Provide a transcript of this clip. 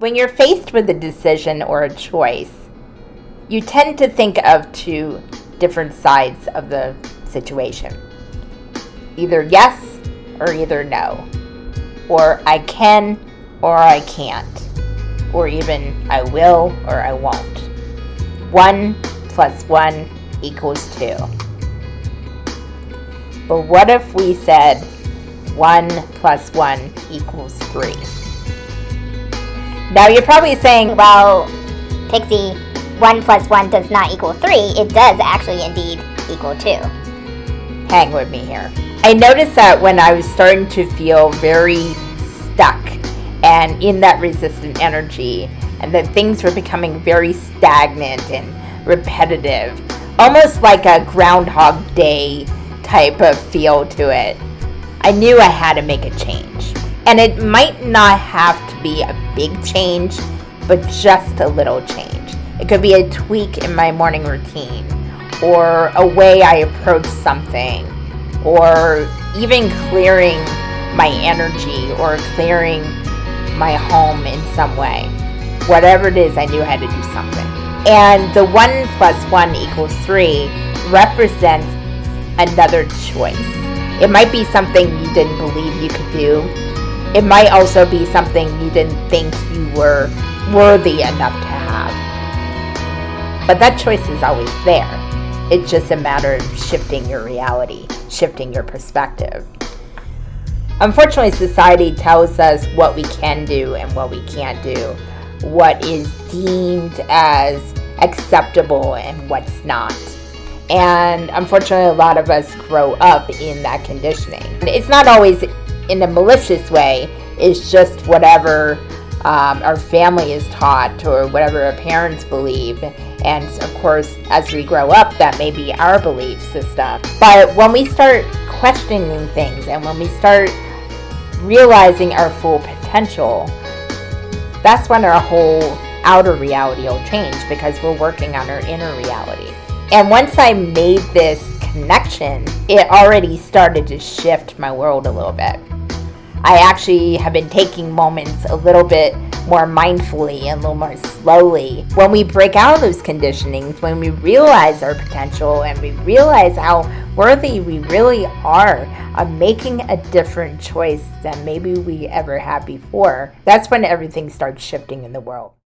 When you're faced with a decision or a choice, you tend to think of two different sides of the situation. Either yes or either no. Or I can or I can't. Or even I will or I won't. 1 + 1 = 2. But what if we said 1 + 1 = 3? Now you're probably saying, Well, Pixie, 1 + 1 does not equal 3. It does actually indeed equal 2. hang with me here. I noticed that when I was starting to feel very stuck and in that resistant energy, and that things were becoming very stagnant and repetitive, almost like a Groundhog Day type of feel to it, I knew I had to make a change. And it might not have to be a big change, but just a little change. It could be a tweak in my morning routine, or a way I approach something, or even clearing my energy or clearing my home in some way. Whatever it is, I knew I had to do something. And the 1 + 1 = 3 represents another choice. It might be something you didn't believe you could do. It might also be something you didn't think you were worthy enough to have. But that choice is always there. It's just a matter of shifting your reality, shifting your perspective. Unfortunately, society tells us what we can do and what we can't do, what is deemed as acceptable and what's not. And unfortunately, a lot of us grow up in that conditioning. It's not always in a malicious way. It's just whatever our family is taught or whatever our parents believe. And of course, as we grow up, that may be our belief system. But when we start questioning things and when we start realizing our full potential, that's when our whole outer reality will change, because we're working on our inner reality. And once I made this connection, it already started to shift my world a little bit. I actually have been taking moments a little bit more mindfully and a little more slowly. When we break out of those conditionings, when we realize our potential and we realize how worthy we really are of making a different choice than maybe we ever had before, that's when everything starts shifting in the world.